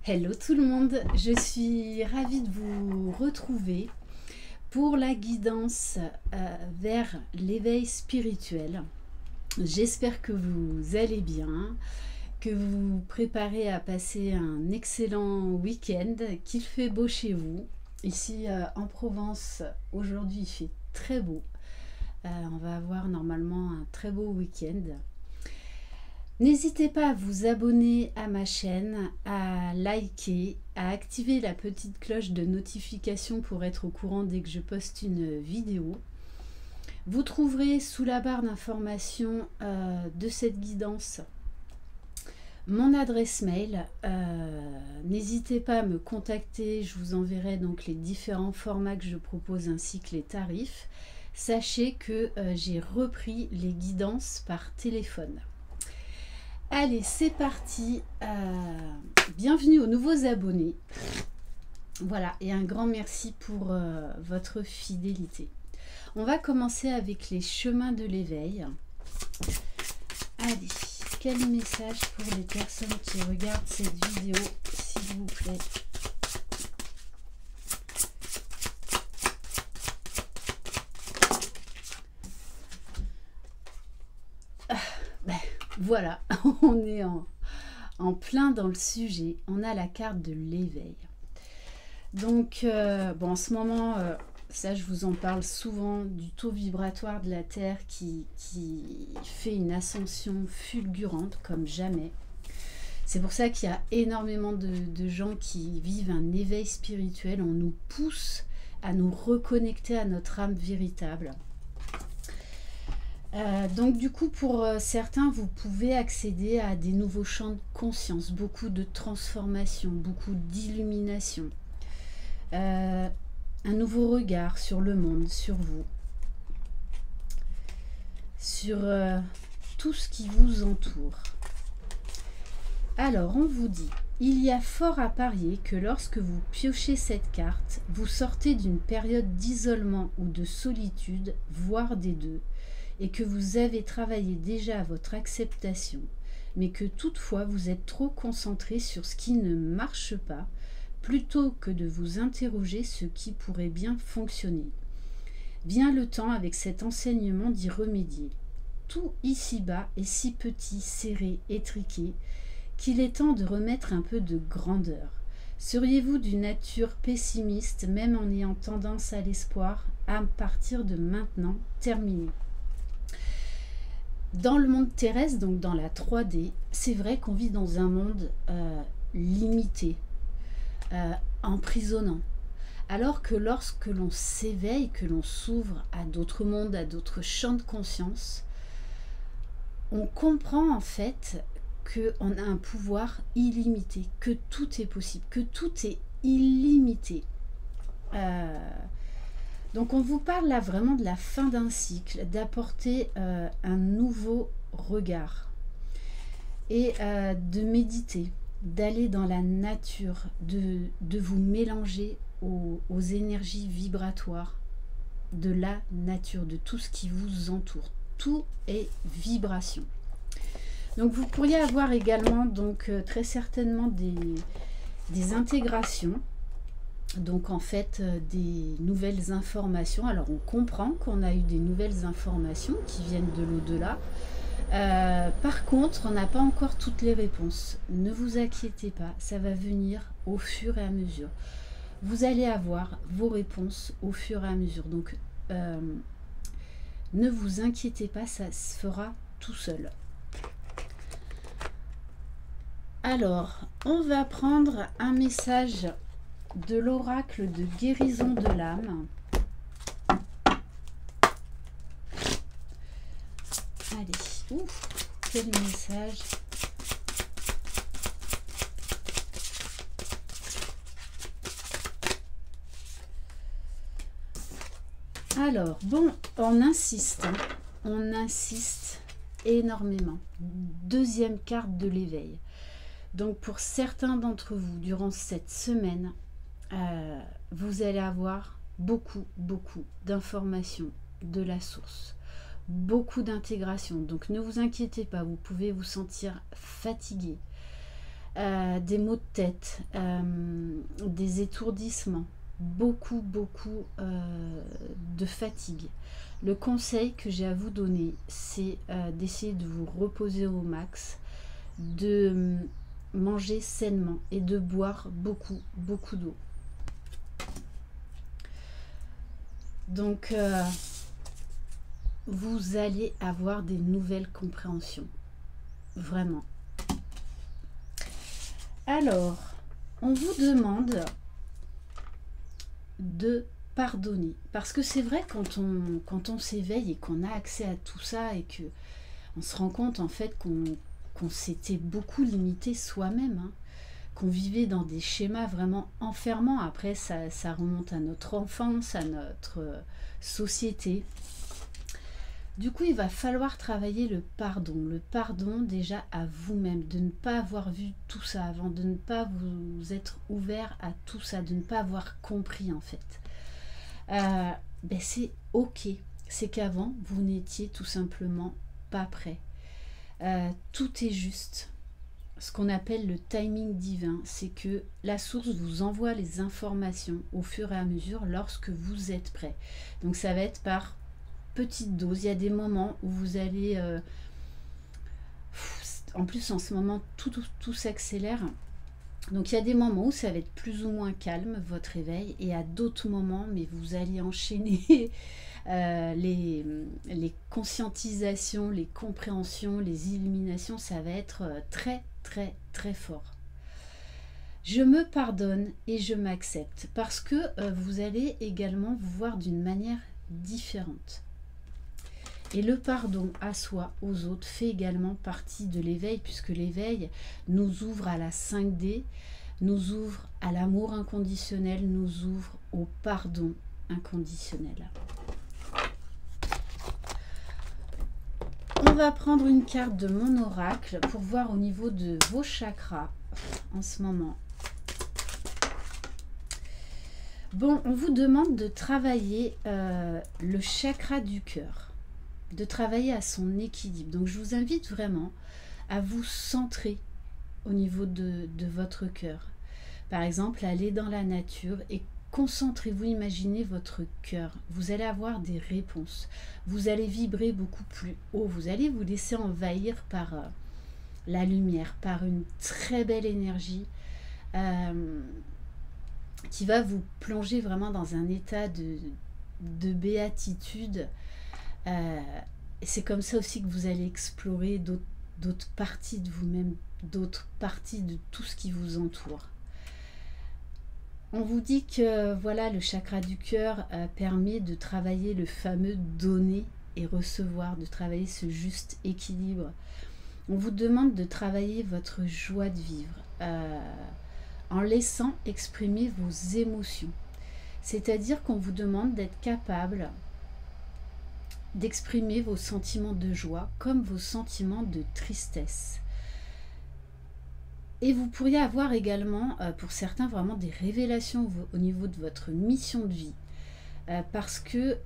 Hello tout le monde, je suis ravie de vous retrouver pour la guidance vers l'éveil spirituel. J'espère que vous allez bien, que vous vous préparez à passer un excellent week-end, qu'il fait beau chez vous. Ici en Provence, aujourd'hui il fait très beau. On va avoir normalement un très beau week-end. N'hésitez pas à vous abonner à ma chaîne, à liker, à activer la petite cloche de notification pour être au courant dès que je poste une vidéo. Vous trouverez sous la barre d'information de cette guidance mon adresse mail. N'hésitez pas à me contacter, je vous enverrai donc les différents formats que je propose ainsi que les tarifs. Sachez que j'ai repris les guidances par téléphone. Allez, c'est parti. Bienvenue aux nouveaux abonnés. Voilà, et un grand merci pour votre fidélité. On va commencer avec les chemins de l'éveil. Allez, quel message pour les personnes qui regardent cette vidéo, s'il vous plaît? Voilà, on est en plein dans le sujet. On a la carte de l'éveil. Donc, bon, en ce moment, ça je vous en parle souvent, du taux vibratoire de la Terre qui fait une ascension fulgurante comme jamais. C'est pour ça qu'il y a énormément de gens qui vivent un éveil spirituel. On nous pousse à nous reconnecter à notre âme véritable. Donc du coup, pour certains, vous pouvez accéder à des nouveaux champs de conscience, beaucoup de transformation, beaucoup d'illumination, un nouveau regard sur le monde, sur vous, sur tout ce qui vous entoure. Alors, on vous dit, il y a fort à parier que lorsque vous piochez cette carte, vous sortez d'une période d'isolement ou de solitude, voire des deux, et que vous avez travaillé déjà à votre acceptation, mais que toutefois vous êtes trop concentré sur ce qui ne marche pas, plutôt que de vous interroger ce qui pourrait bien fonctionner. Vient le temps avec cet enseignement d'y remédier. Tout ici-bas est si petit, serré, étriqué, qu'il est temps de remettre un peu de grandeur. Seriez-vous d'une nature pessimiste, même en ayant tendance à l'espoir, à partir de maintenant, terminer? Dans le monde terrestre, donc dans la 3D, c'est vrai qu'on vit dans un monde limité, emprisonnant. Alors que lorsque l'on s'éveille, que l'on s'ouvre à d'autres mondes, à d'autres champs de conscience, on comprend en fait qu'on a un pouvoir illimité, que tout est possible, que tout est illimité. Donc on vous parle là vraiment de la fin d'un cycle, d'apporter un nouveau regard et de méditer, d'aller dans la nature, de vous mélanger aux énergies vibratoires de la nature, de tout ce qui vous entoure. Tout est vibration. Donc vous pourriez avoir également donc très certainement des intégrations. Donc en fait des nouvelles informations. Alors on comprend qu'on a eu des nouvelles informations qui viennent de l'au-delà. Par contre, on n'a pas encore toutes les réponses. Ne vous inquiétez pas, ça va venir au fur et à mesure. Vous allez avoir vos réponses au fur et à mesure. Donc ne vous inquiétez pas, ça se fera tout seul. Alors, on va prendre un message de l'oracle de guérison de l'âme. Allez, ouf, quel message! Alors, bon, on insiste énormément. Deuxième carte de l'éveil. Donc, pour certains d'entre vous, durant cette semaine, vous allez avoir beaucoup d'informations de la source, beaucoup d'intégration. Donc ne vous inquiétez pas, vous pouvez vous sentir fatigué, des maux de tête, des étourdissements, beaucoup de fatigue. Le conseil que j'ai à vous donner, c'est d'essayer de vous reposer au max, de manger sainement et de boire beaucoup d'eau. Donc, vous allez avoir des nouvelles compréhensions. Vraiment. Alors, on vous demande de pardonner. Parce que c'est vrai, quand on s'éveille et qu'on a accès à tout ça et que on se rend compte en fait qu'on s'était beaucoup limité soi-même, hein, qu'on vivait dans des schémas vraiment enfermants. Après, ça remonte à notre enfance, à notre société. Du coup, il va falloir travailler le pardon déjà à vous-même, de ne pas avoir vu tout ça avant, de ne pas vous être ouvert à tout ça, de ne pas avoir compris en fait. C'est ok, c'est qu'avant, vous n'étiez tout simplement pas prêt. Tout est juste. Ce qu'on appelle le timing divin, c'est que la source vous envoie les informations au fur et à mesure lorsque vous êtes prêt. Donc ça va être par petite dose. Il y a des moments où vous allez en plus en ce moment tout s'accélère, donc il y a des moments où ça va être plus ou moins calme votre réveil, et à d'autres moments mais vous allez enchaîner les conscientisations, les compréhensions, les illuminations. Ça va être très fort. Je me pardonne et je m'accepte, parce que vous allez également vous voir d'une manière différente. Et le pardon à soi, aux autres, fait également partie de l'éveil, puisque l'éveil nous ouvre à la 5D, nous ouvre à l'amour inconditionnel, nous ouvre au pardon inconditionnel. On va prendre une carte de mon oracle pour voir au niveau de vos chakras en ce moment. Bon, on vous demande de travailler le chakra du cœur, de travailler à son équilibre. Donc je vous invite vraiment à vous centrer au niveau de votre cœur. Par exemple, allez dans la nature et concentrez-vous, imaginez votre cœur. Vous allez avoir des réponses. Vous allez vibrer beaucoup plus haut. Vous allez vous laisser envahir par la lumière, par une très belle énergie qui va vous plonger vraiment dans un état de béatitude. C'est comme ça aussi que vous allez explorer d'autres parties de vous-même, d'autres parties de tout ce qui vous entoure. On vous dit que voilà, le chakra du cœur permet de travailler le fameux donner et recevoir, de travailler ce juste équilibre. On vous demande de travailler votre joie de vivre en laissant exprimer vos émotions. C'est-à-dire qu'on vous demande d'être capable d'exprimer vos sentiments de joie comme vos sentiments de tristesse. Et vous pourriez avoir également, pour certains, vraiment des révélations au niveau de votre mission de vie. Parce que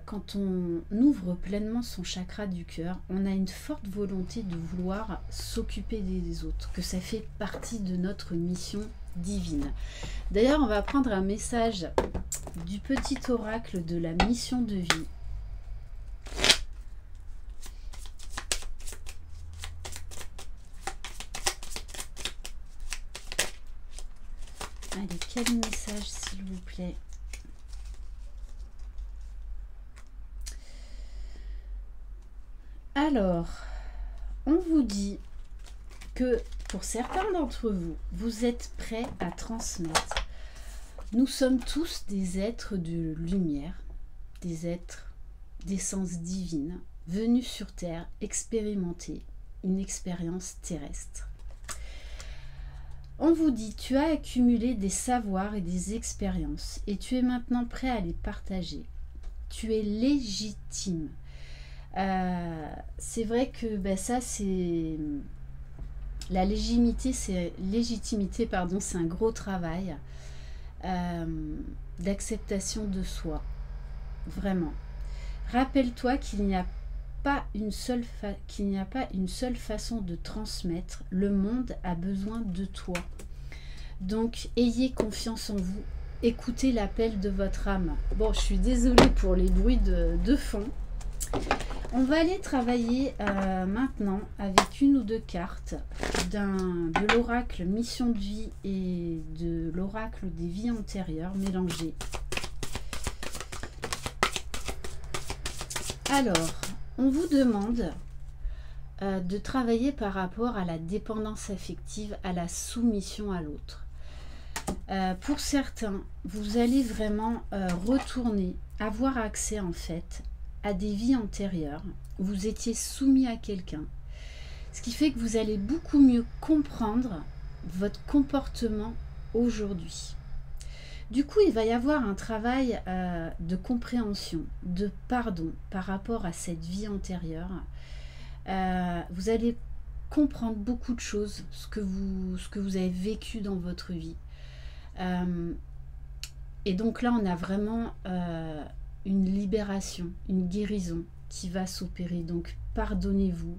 quand on ouvre pleinement son chakra du cœur, on a une forte volonté de vouloir s'occuper des autres, que ça fait partie de notre mission divine. D'ailleurs, on va prendre un message du petit oracle de la mission de vie. Allez, quel message s'il vous plaît? Alors, on vous dit que pour certains d'entre vous, vous êtes prêts à transmettre. Nous sommes tous des êtres de lumière, des êtres d'essence divine, venus sur Terre expérimenter une expérience terrestre. On vous dit, tu as accumulé des savoirs et des expériences et tu es maintenant prêt à les partager. Tu es légitime. C'est vrai que ça c'est... La légitimité, c'est un gros travail d'acceptation de soi. Vraiment. Rappelle-toi qu'il n'y a qu'il n'y a pas une seule façon de transmettre. Le monde a besoin de toi. Donc, ayez confiance en vous. Écoutez l'appel de votre âme. Bon, je suis désolée pour les bruits de fond. On va aller travailler maintenant avec une ou deux cartes de l'oracle Mission de vie et de l'oracle des vies antérieures mélangées. Alors, on vous demande de travailler par rapport à la dépendance affective, à la soumission à l'autre. Pour certains, vous allez vraiment retourner, avoir accès en fait à des vies antérieures où vous étiez soumis à quelqu'un. Ce qui fait que vous allez beaucoup mieux comprendre votre comportement aujourd'hui. Du coup, il va y avoir un travail de compréhension, de pardon par rapport à cette vie antérieure. Vous allez comprendre beaucoup de choses, ce que vous avez vécu dans votre vie. Et donc là, on a vraiment une libération, une guérison qui va s'opérer. Donc, pardonnez-vous,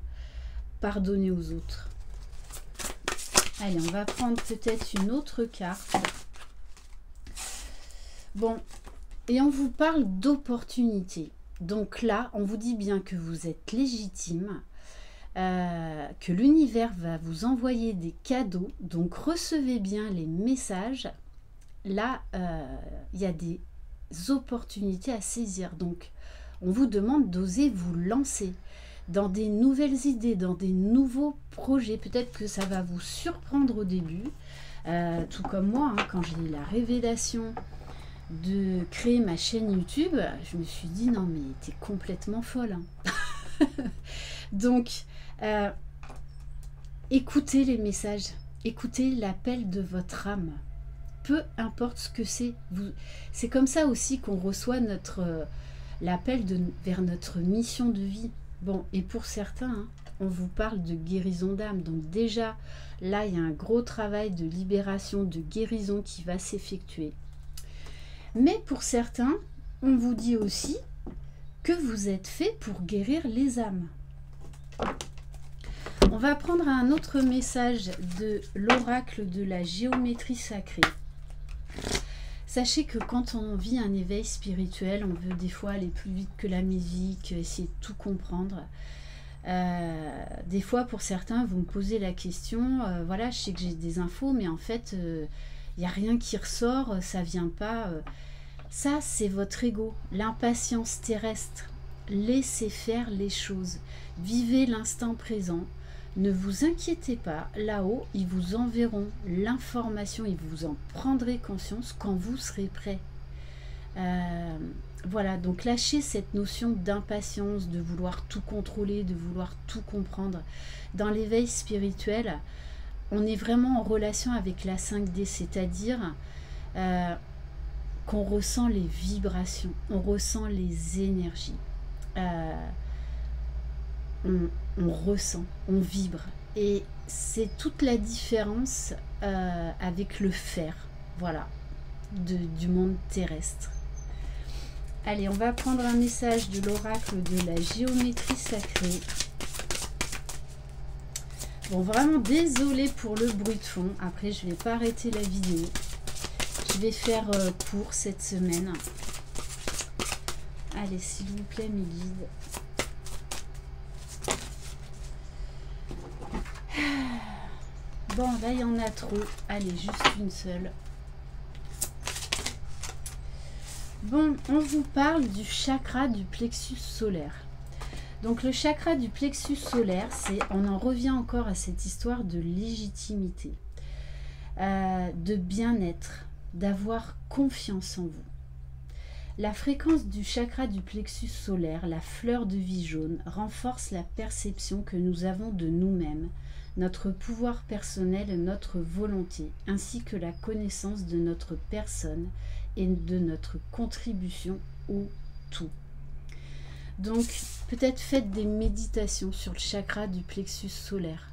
pardonnez aux autres. Allez, on va prendre peut-être une autre carte. Bon, et on vous parle d'opportunité. Donc là, on vous dit bien que vous êtes légitime, que l'univers va vous envoyer des cadeaux. Donc recevez bien les messages. Là, il y a des opportunités à saisir. Donc, on vous demande d'oser vous lancer dans des nouvelles idées, dans des nouveaux projets. Peut-être que ça va vous surprendre au début, tout comme moi, hein, quand j'ai eu la révélation de créer ma chaîne YouTube, je me suis dit non mais t'es complètement folle. Hein. Donc, écoutez les messages, écoutez l'appel de votre âme. Peu importe ce que c'est. C'est comme ça aussi qu'on reçoit l'appel vers notre mission de vie. Bon, et pour certains, hein, on vous parle de guérison d'âme. Donc déjà, là, il y a un gros travail de libération, de guérison qui va s'effectuer. Mais pour certains, on vous dit aussi que vous êtes fait pour guérir les âmes. On va prendre un autre message de l'oracle de la géométrie sacrée. Sachez que quand on vit un éveil spirituel, on veut des fois aller plus vite que la musique, essayer de tout comprendre. Des fois, pour certains, vous me posez la question, voilà, je sais que j'ai des infos, mais en fait, il n'y a rien qui ressort, ça ne vient pas. Ça, c'est votre ego, l'impatience terrestre. Laissez faire les choses. Vivez l'instant présent. Ne vous inquiétez pas, là-haut, ils vous enverront l'information, ils vous en prendrez conscience quand vous serez prêt. Voilà, donc lâchez cette notion d'impatience, de vouloir tout contrôler, de vouloir tout comprendre. Dans l'éveil spirituel, on est vraiment en relation avec la 5D, c'est-à-dire qu'on ressent les vibrations, on ressent les énergies. On ressent, on vibre. Et c'est toute la différence avec le faire, voilà, du monde terrestre. Allez, on va prendre un message de l'oracle de la géométrie sacrée. Bon, vraiment désolée pour le bruit de fond. Après, je ne vais pas arrêter la vidéo. Je vais faire court cette semaine. Allez, s'il vous plaît, mes guides. Bon, là, il y en a trop. Allez, juste une seule. Bon, on vous parle du chakra du plexus solaire. Donc, le chakra du plexus solaire, on en revient encore à cette histoire de légitimité, de bien-être, d'avoir confiance en vous. La fréquence du chakra du plexus solaire, la fleur de vie jaune, renforce la perception que nous avons de nous-mêmes, notre pouvoir personnel, notre volonté, ainsi que la connaissance de notre personne et de notre contribution au tout. Donc, peut-être faites des méditations sur le chakra du plexus solaire.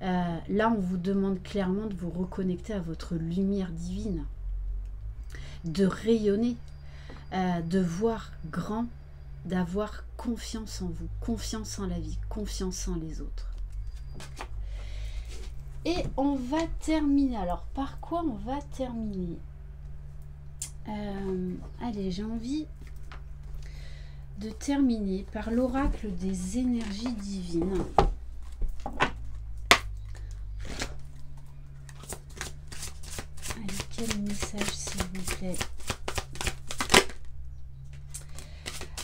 Là, on vous demande clairement de vous reconnecter à votre lumière divine, de rayonner, de voir grand, d'avoir confiance en vous, confiance en la vie, confiance en les autres. Et on va terminer. Alors, par quoi on va terminer? Allez, j'ai envie de terminer par l'oracle des énergies divines. Allez, quel message, s'il vous plaît?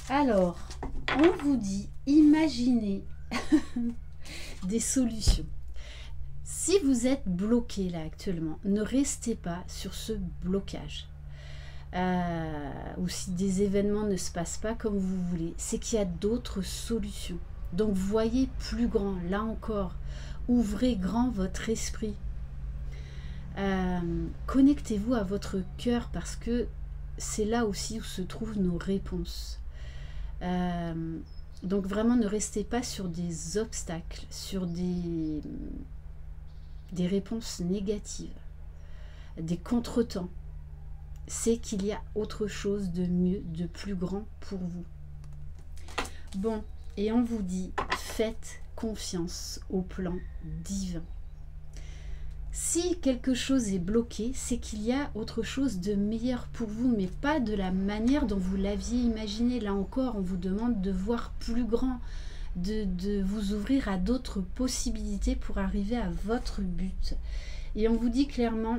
Alors, on vous dit, imaginez des solutions. Si vous êtes bloqué là actuellement, ne restez pas sur ce blocage. Ou si des événements ne se passent pas comme vous voulez, c'est qu'il y a d'autres solutions. Donc voyez plus grand, là encore, ouvrez grand votre esprit. Connectez-vous à votre cœur parce que c'est là aussi où se trouvent nos réponses. Donc vraiment ne restez pas sur des obstacles, sur des réponses négatives, des contretemps. C'est qu'il y a autre chose de mieux, de plus grand pour vous. Bon, et on vous dit, faites confiance au plan divin. Si quelque chose est bloqué, c'est qu'il y a autre chose de meilleur pour vous, mais pas de la manière dont vous l'aviez imaginé. Là encore, on vous demande de voir plus grand, de vous ouvrir à d'autres possibilités pour arriver à votre but. Et on vous dit clairement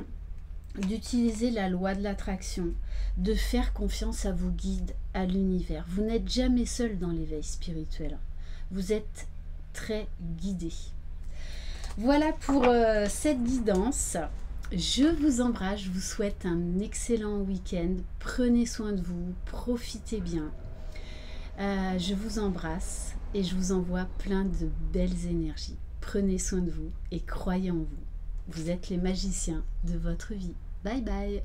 d'utiliser la loi de l'attraction, de faire confiance à vos guides, à l'univers. Vous n'êtes jamais seul dans l'éveil spirituel. Vous êtes très guidé. Voilà pour cette guidance. Je vous embrasse, je vous souhaite un excellent week-end. Prenez soin de vous, profitez bien. Je vous embrasse et je vous envoie plein de belles énergies. Prenez soin de vous et croyez en vous. Vous êtes les magiciens de votre vie. Bye bye.